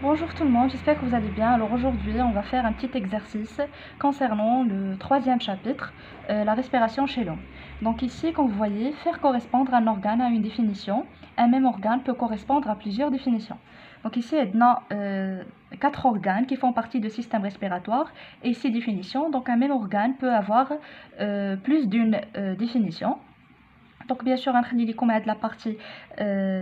Bonjour tout le monde, j'espère que vous allez bien. Alors aujourd'hui, on va faire un petit exercice concernant le troisième chapitre, la respiration chez l'homme. Donc ici, comme vous voyez, faire correspondre un organe à une définition. Un même organe peut correspondre à plusieurs définitions. Donc ici, il y a 4 organes qui font partie du système respiratoire et 6 définitions. Donc un même organe peut avoir plus d'une définition. Donc bien sûr غنخلي لكم هاد la partie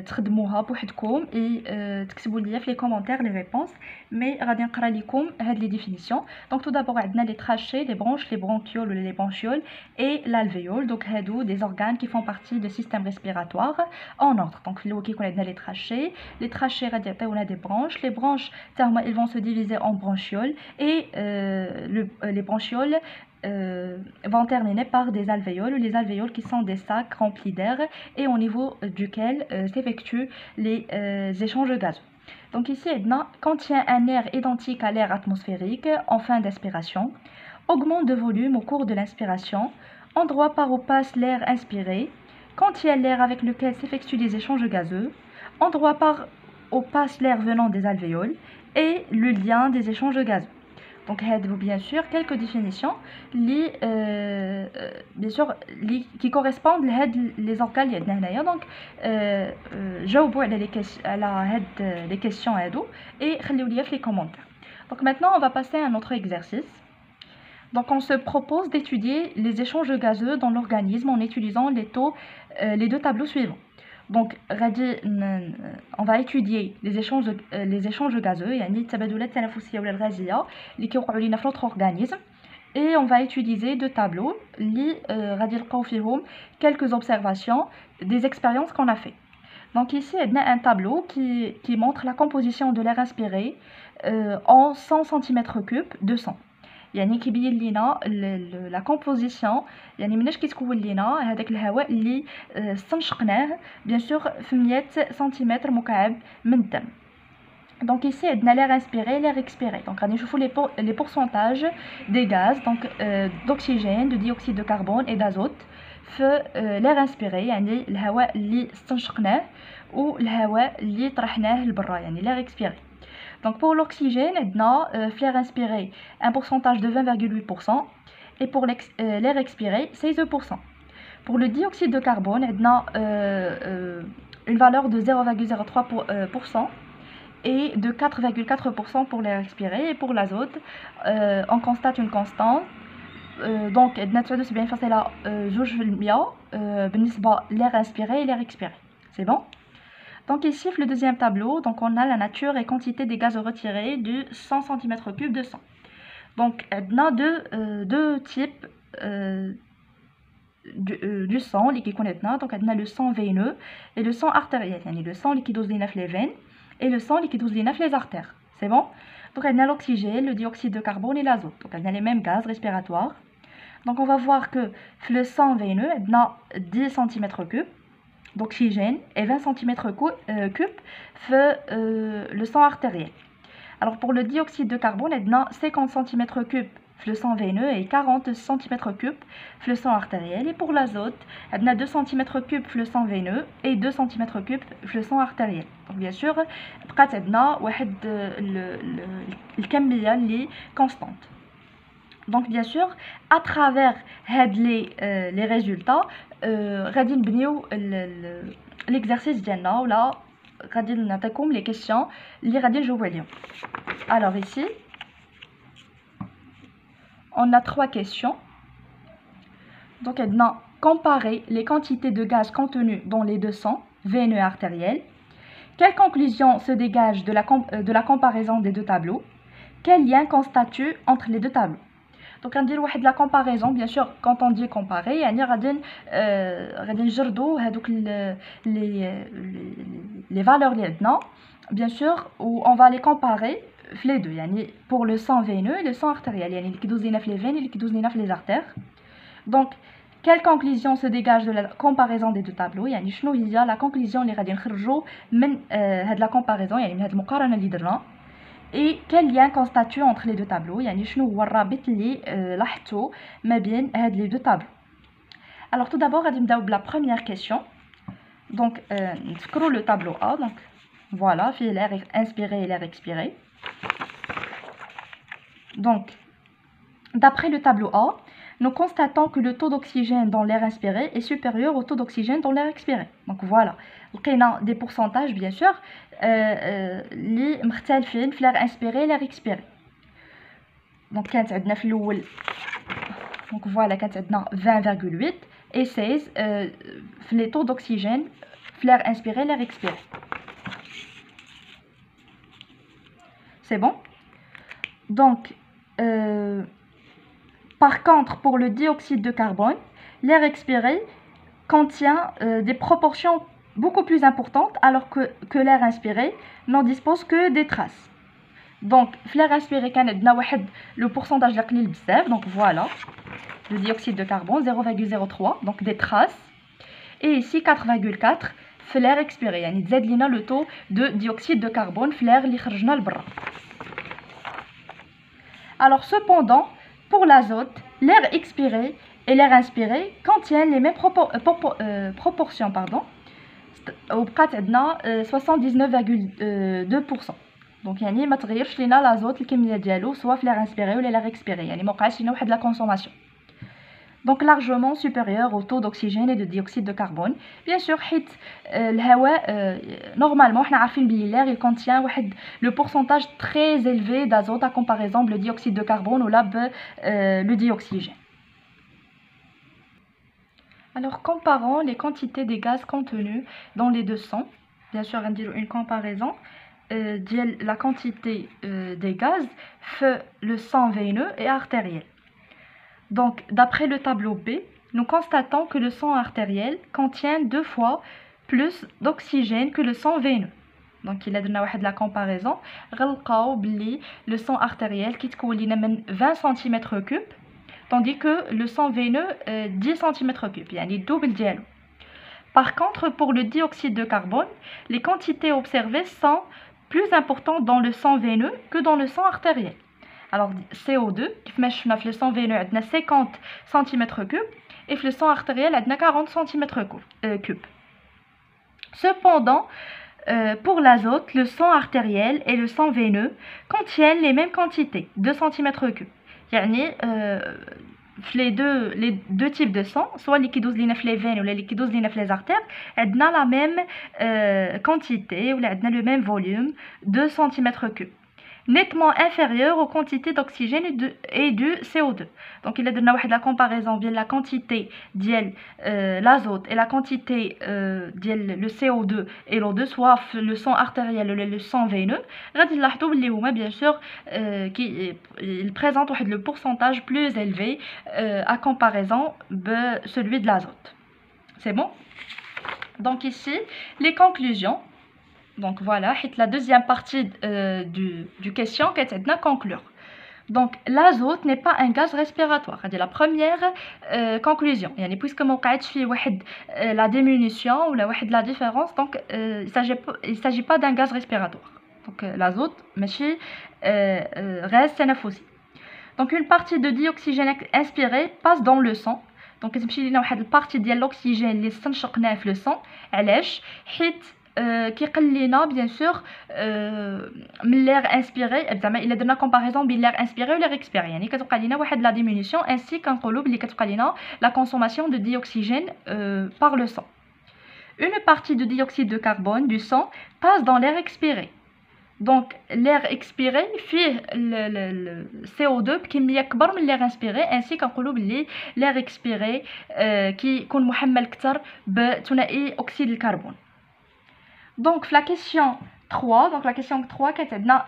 تخدموها بوحدكم et تكتبوا لي في les commentaires les réponses mais غادي نقرا لكم هاد les définitions. Donc tout d'abord عندنا les trachées, les bronches, les bronchioles ou les bronchioles et l'alvéole. Donc هادو des organes qui font partie du système respiratoire en ordre. Donc في الأول كيكون عندنا les trachées غادي يعطيونا des bronches. Les bronches حتى هما ils vont se diviser en bronchioles et les bronchioles vont terminer par des alvéoles, les alvéoles qui sont des sacs remplis d'air et au niveau duquel s'effectuent les échanges gazeux. Donc ici, contient un air identique à l'air atmosphérique en fin d'aspiration, augmente de volume au cours de l'inspiration, endroit par où passe l'air inspiré, contient l'air avec lequel s'effectuent les échanges gazeux, endroit par où passe l'air venant des alvéoles et le lien des échanges gazeux. Donc, bien sûr, quelques définitions bien sûr, qui correspondent les organes. Donc, جاوبوا على les questions et خليوا لي في les commentaires. Donc, maintenant, on va passer à un autre exercice. Donc, on se propose d'étudier les échanges gazeux dans l'organisme en utilisant les deux tableaux suivants. Donc, on va étudier les échanges gazeux, يعني التبادلات التنفسية ولا الغازية اللي كيوقعوا لينا في notre organisme. Et on va utiliser deux tableaux اللي غادي نلقاو فيهم quelques observations des expériences qu'on a fait. Donc ici, il y a un tableau qui montre la composition de l'air inspiré en 100 cm3 de sang. يعني كيبين لينا لا كومبوزيسيون، يعني مناش كيتكون لينا هذاك الهواء اللي استنشقناه بيان سور في 100 سنتيمتر مكعب من الدم. Donc ici عندنا l'air inspiré, l'air expiré. Donc غادي نشوفوا les pourcentages des gaz, donc d'oxygène, de dioxyde de carbone et d'azote في l'air inspiré، يعني الهواء اللي استنشقناه والهواء اللي طرحناه لبرا، يعني l'air expiré. Donc pour l'oxygène, l'air inspiré, un pourcentage de 20,8% et pour l'air expiré, 16%. Pour le dioxyde de carbone, une valeur de 0,03% et de 4,4% pour l'air expiré. Et pour l'azote, on constate une constante. Donc, l'air inspiré et l'air expiré. C'est bon? Donc ici, le deuxième tableau, donc on a la nature et quantité des gaz retirés du 100 cm3 de sang. Donc on a deux types du sang, donc on a le sang veineux et le sang artériel. Yani le sang qui dose les veines et le sang qui dose les artères. C'est bon? Donc on a l'oxygène, le dioxyde de carbone et l'azote. Donc on a les mêmes gaz respiratoires. Donc on va voir que le sang veineux, on a 10 cm3 d'oxygène et 20 cm3 fait le sang artériel. Alors pour le dioxyde de carbone, on a 50 cm3 le sang veineux et 40 cm3 le sang artériel. Et pour l'azote, on a 2 cm3 le sang veineux et 2 cm3 le sang artériel. Donc bien sûr, بقات عندنا واحد الكمية اللي constante. Donc bien sûr, à travers les résultats, غادي نبنيو l'exercice ديالنا ولا غادي نعطيكم les questions اللي غادي نجاوبوا عليهم. Alors ici, on a 3 questions. Donc on a comparer les quantités de gaz contenues dans les deux sangs, veineux et artériels. Quelle conclusion se dégage de la comparaison des deux tableaux? Quel lien constate-tu entre les deux tableaux? Donc on dit la comparaison, bien sûr quand on dit comparer يعني غادي نجردوا هذوك les valeurs اللي عندنا bien sûr où on va les comparer les deux يعني pour le sang veineux et le sang artériel يعني اللي كيدوز لينا في les veines et اللي كيدوز لينا في les artères. Donc quelle conclusion se dégage de la comparaison des deux tableaux؟ يعني شنو هي la conclusion اللي غادي نخرجوا من هاد la comparaison يعني من هاد المقارنه اللي درنا. Et quel lien constate-tu entre les deux tableaux؟ يعني شنو هو الرابط اللي لاحظتو ما بين هاد les deux tableaux. Alors tout d'abord غادي نبداو بلا première question. Donc نفكروا le tableau A. Donc Voilà, fait l'air inspiré et l'air expiré. Donc, d'après le tableau A, nous constatons que le taux d'oxygène dans l'air inspiré est supérieur au taux d'oxygène dans l'air expiré. Donc voilà, on a des pourcentages bien sûr, les مختلفين في l'air inspiré et l'air expiré. Donc كانت عندنا في الأول donc voilà كانت عندنا 20,8 et 16 في les taux d'oxygène في l'air inspiré et l'air expiré. C'est bon? Donc par contre, pour le dioxyde de carbone, l'air expiré contient des proportions beaucoup plus importantes alors que l'air inspiré n'en dispose que des traces. Donc, l'air inspiré, le pourcentage de bzaf, donc voilà, le dioxyde de carbone, 0,03, donc des traces. Et ici, 4,4, l'air expiré, le taux de dioxyde de carbone, l'air li kharjna l'bra. Alors, cependant, pour l'azote, l'air expiré et l'air inspiré contiennent les mêmes proportions. Au bqat عندنا 79,2%. Donc يعني ما تغيرش لينا l'azote الكميه ديالو سواء في l'air inspiré ou l'air expiré, يعني ما وقعش لينا واحد la consommation. Donc largement supérieur au taux d'oxygène et de dioxyde de carbone. Bien sûr, حيت الهواء normalement حنا عارفين بلي l'air il contient واحد le pourcentage très élevé d'azote à comparaison le dioxyde de carbone ou le dioxygène. Alors comparons les quantités des gaz contenus dans les deux sangs. Bien sûr, on va dire une comparaison de la quantité des gaz fait le sang veineux et artériel. Donc, d'après le tableau B, nous constatons que le sang artériel contient 2 fois plus d'oxygène que le sang veineux. Donc, il a donné la comparaison. Le sang artériel qui est 20 cm3, tandis que le sang veineux 10 cm3, yani double dialogue. Par contre, pour le dioxyde de carbone, les quantités observées sont plus importantes dans le sang veineux que dans le sang artériel. Alors, CO2, le sang veineux a 50 cm3 et le sang artériel a 40 cm3. Cependant, pour l'azote, le sang artériel et le sang veineux contiennent les mêmes quantités, 2 cm3. يعني les deux types de sang, soit les qui dosent les veines ou les qui dosent les artères, ont la même quantité ou le même volume, 2 cm3, nettement inférieur aux quantités d'oxygène et du CO2. Donc il a donné la comparaison bien la quantité de l'azote et la quantité de le CO2 et l'O2, soit le sang artériel ou le sang veineux. Bien sûr, il présente le pourcentage plus élevé à comparaison de celui de l'azote. C'est bon? Donc ici, les conclusions. Donc voilà, la deuxième partie du question qui est à conclure. Donc l'azote n'est pas un gaz respiratoire. C'est la première conclusion. Puisque mon cas la diminution ou la différence, donc il s'agit pas d'un gaz respiratoire. Donc l'azote reste تنفسي. Donc une partie de dioxygène inspiré passe dans le sang. Donc كتمشي لنا واحد البارتي ديال الاكسجين اللي استنشقناه في le sang. علاش؟ حيت كيقل لينا bien sûr من l'air inspiré زعما الا درنا comparaison بين l'air inspiré و l'air expiré, يعني كتبقى لينا واحد la diminution ainsi كنقولوا بلي كتبقى لينا la consommation de dioxygène par le sang. Une partie de dioxyde de carbone du sang passe dans l'air expiré. Donc l'air expiré فيه le CO2 بكميه كبر من l'air inspiré, ainsi كنقولوا بلي l'air expiré كيكون محمل اكثر بثنائي اكسيد الكربون. Donc la question 3,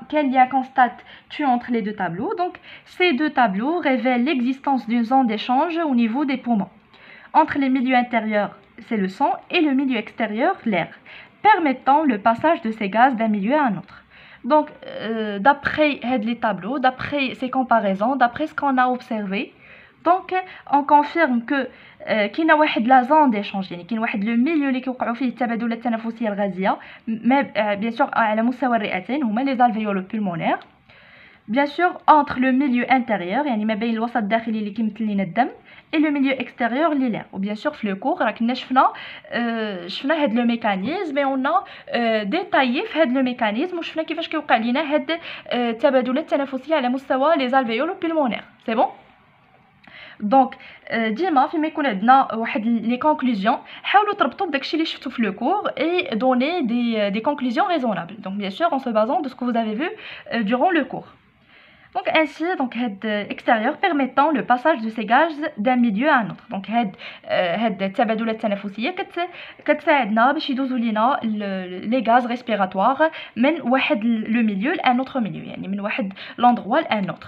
quel lien constate-tu entre les deux tableaux? Donc ces deux tableaux révèlent l'existence d'une zone d'échange au niveau des poumons. Entre les milieux intérieurs, c'est le sang, et le milieu extérieur, l'air, permettant le passage de ces gaz d'un milieu à un autre. Donc d'après les tableaux, d'après ces comparaisons, d'après ce qu'on a observé, donc on confirme que كاينه واحد لا زون ديشونج, يعني كاين واحد لو ميليو اللي كيوقعوا فيه التبادلات التنفسيه الغازيه بيان سور على مستوى الرئتين هما لي زالفيول بولمونير. بيان سور entre le milieu intérieur, يعني ما بين الوسط الداخلي اللي كيمثل لنا الدم, et le milieu extérieur l'air. Ou bien sûr في le cours راك شفنا هاد لو ميكانيزم et on a détaillé في هاد لو ميكانيزم وشفنا كيفاش كيوقع لينا هاد التبادلات التنفسيه على مستوى لي زالفيول والبلمونير. سي بون. دونك ديما فيما يكون عندنا واحد لي كونكلوزيون حاولوا تربطوا بداكشي اللي شفتوا في لو كور et donner des conclusions raisonnables. Donc bien sûr en se basant de ce que vous avez vu durant le cours. Donc ainsi هاد extérieur permettant le passage de ces gaz d'un milieu à un autre. Donc هاد التبادلات التنفسيه كتساعدنا باش يدوزوا لينا لي غاز ريسبيراتوار من واحد لو ميليو لان اوتر ميليو، يعني من واحد لوندروا لان اوتر.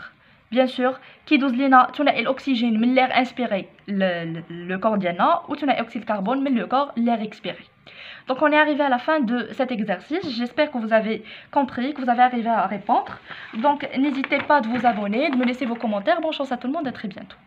Bien sûr كيدوز لينا ثنائي الاكسجين من l'air inspiré le corps ديالنا وثنائي اكسيد الكربون من le corps l'air expiré. Donc on est arrivé à la fin de cet exercice. J'espère que vous avez compris, que vous avez arrivé à répondre. Donc n'hésitez pas de vous abonner, de me laisser vos commentaires. Bonne chance à tout le monde, à très bientôt.